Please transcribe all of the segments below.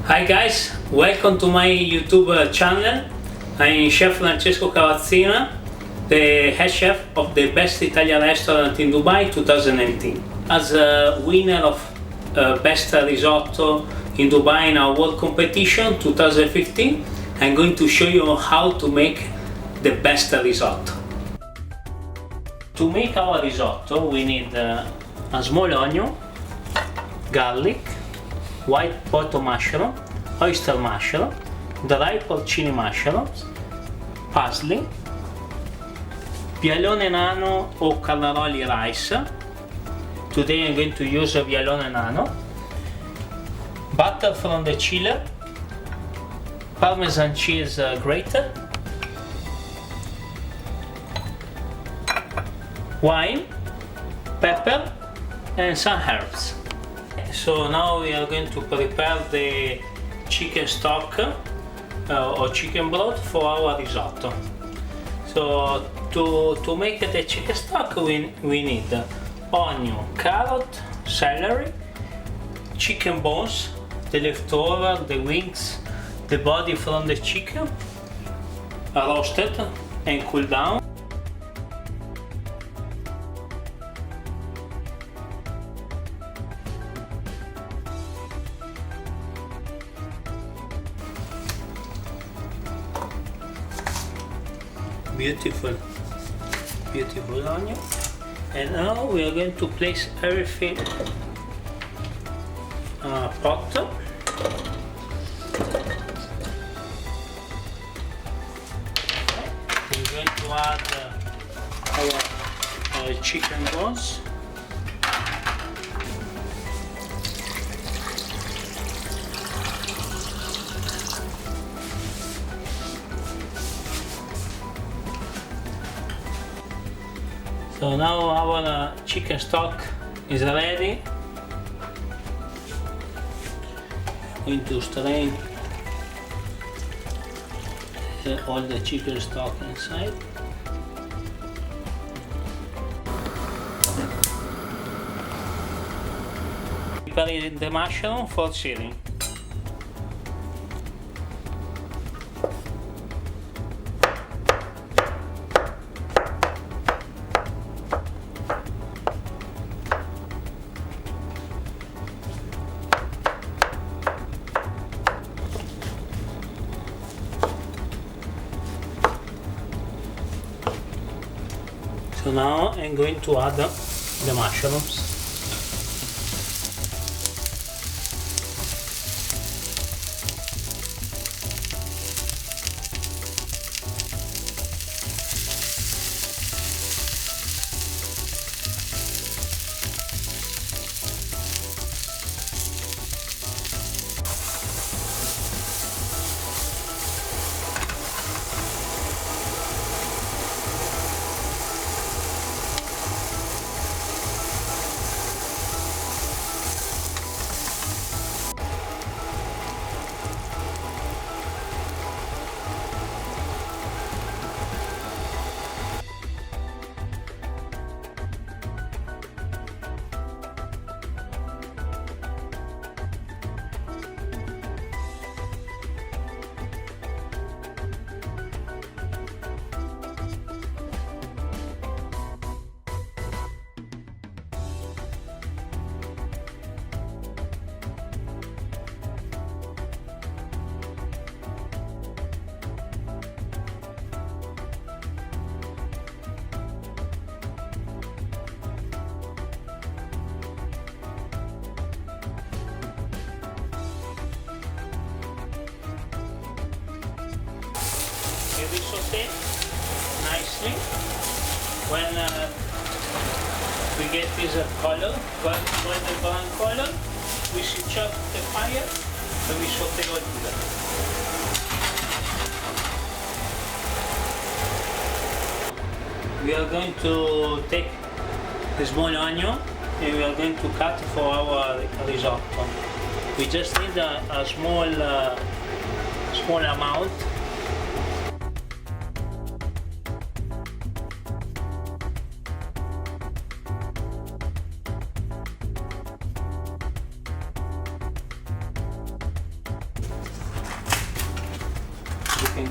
Hi guys, welcome to my YouTube channel. I'm Chef Francesco Cavazzina, the head chef of the best Italian restaurant in Dubai 2019. As a winner of best risotto in Dubai in our world competition 2015, I'm going to show you how to make the best risotto. To make our risotto we need a small onion, garlic, white potato mushroom, oyster mushroom, dry porcini mushrooms, parsley, Vialone Nano or Carnaroli rice. Today I'm going to use a Vialone Nano, butter from the chiller, Parmesan cheese grated, wine, pepper and some herbs. So now we are going to prepare the chicken stock or chicken broth for our risotto. So to make the chicken stock we need onion, carrot, celery, chicken bones, the leftover, the wings, the body from the chicken, roasted and cooled down. Beautiful onion. And now we are going to place everything in a pot. We're going to add our chicken bones. So now our chicken stock is ready. I'm going to strain all the chicken stock inside. Prepare the mushroom for searing. So now I'm going to add the mushrooms. We saute nicely. When we get this color, golden brown color, we switch off the fire and we saute all together. We are going to take a small onion and we are going to cut for our risotto. We just need a small amount.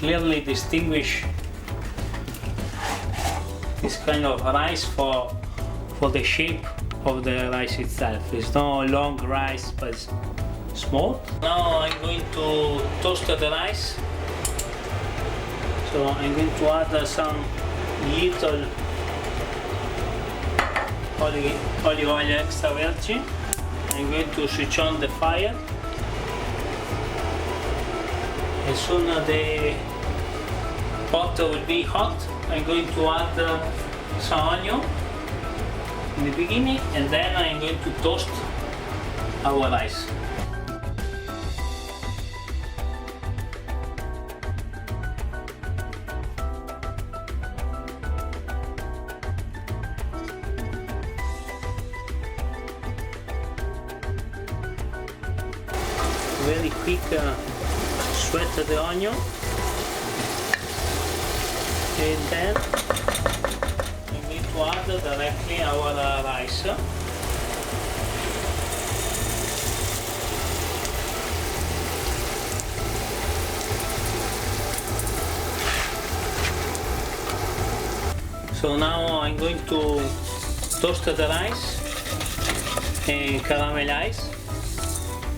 clearly distinguish this kind of rice for the shape of the rice itself. It's not long rice, but it's small. Now I'm going to toast the rice. So I'm going to add some little olive oil extra virgin. I'm going to switch on the fire. As soon as the pot will be hot, I'm going to add some onion in the beginning, and then I'm going to toast our rice. Very quick sweat the onion, and then I'm going to add directly our rice. So now I'm going to toast the rice and caramelize.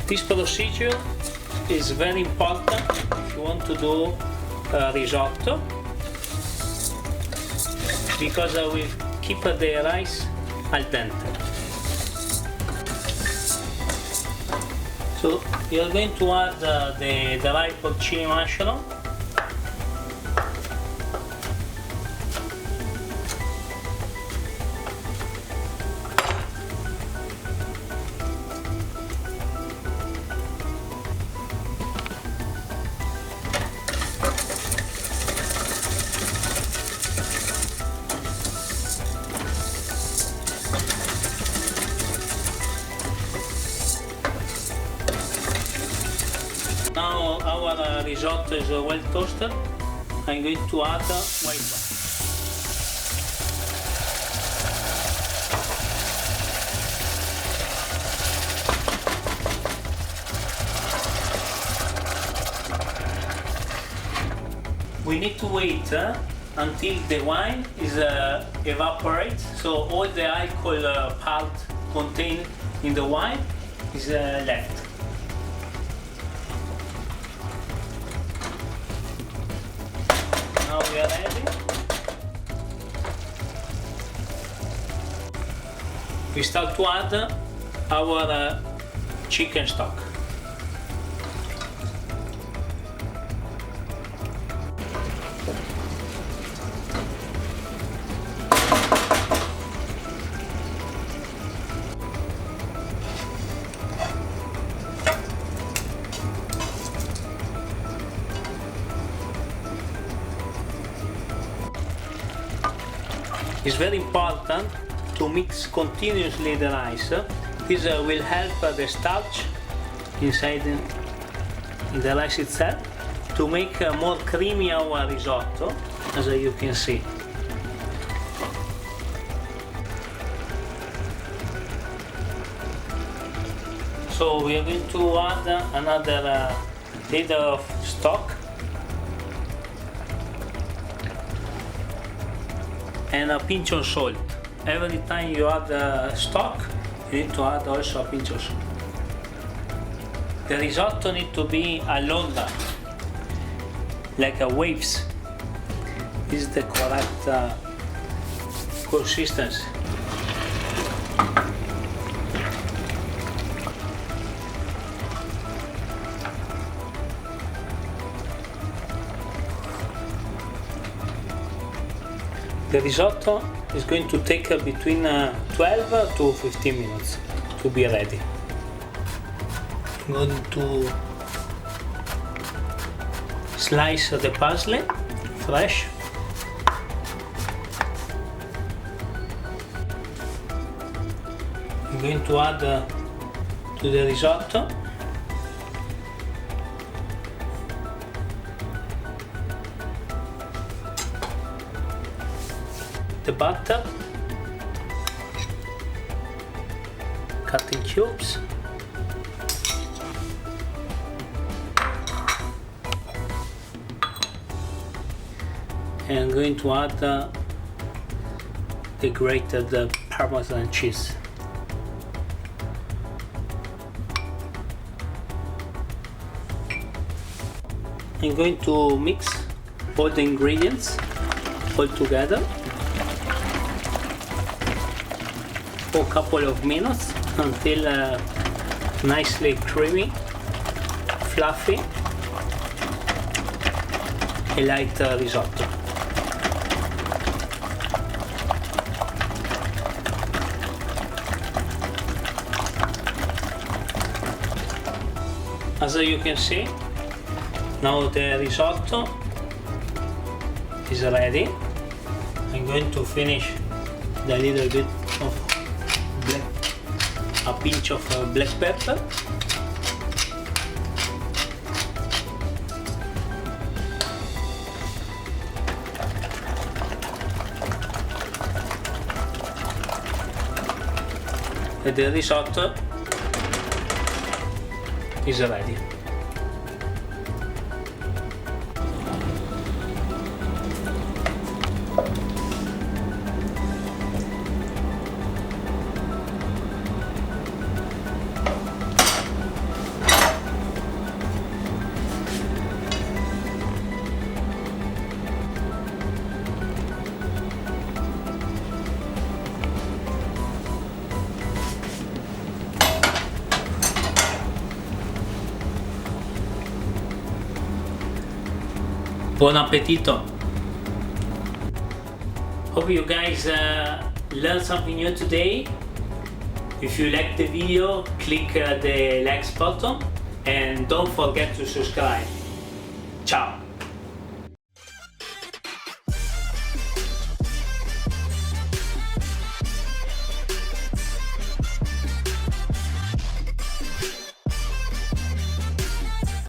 This procedure is very important if you want to do risotto, because I will keep the rice al dente. So we are going to add the dry porcini mushroom. Now our risotto is well toasted. I'm going to add white wine. We need to wait until the wine is evaporate, so all the alcohol part contained in the wine is left. Now we are ready. We start to add our chicken stock. It's very important to mix continuously the rice. This will help the starch inside in the rice itself to make more creamy our risotto, as you can see. So we are going to add another liter of stock. And a pinch of salt. Every time you add stock, you need to add also a pinch of salt. The risotto needs to be a londa, like a waves. This is the correct consistency. The risotto is going to take between 12 to 15 minutes to be ready. I'm going to slice the parsley, fresh. I'm going to add to the risotto the butter, cut in cubes, and I'm going to add the grated Parmesan cheese. I'm going to mix all the ingredients all together for a couple of minutes until nicely creamy, fluffy, a light risotto. As you can see, now the risotto is ready. I'm going to finish with a little bit of a pinch of black pepper. And the risotto is ready. Buon appetito! Hope you guys learned something new today. If you like the video, click the like button and don't forget to subscribe. Ciao!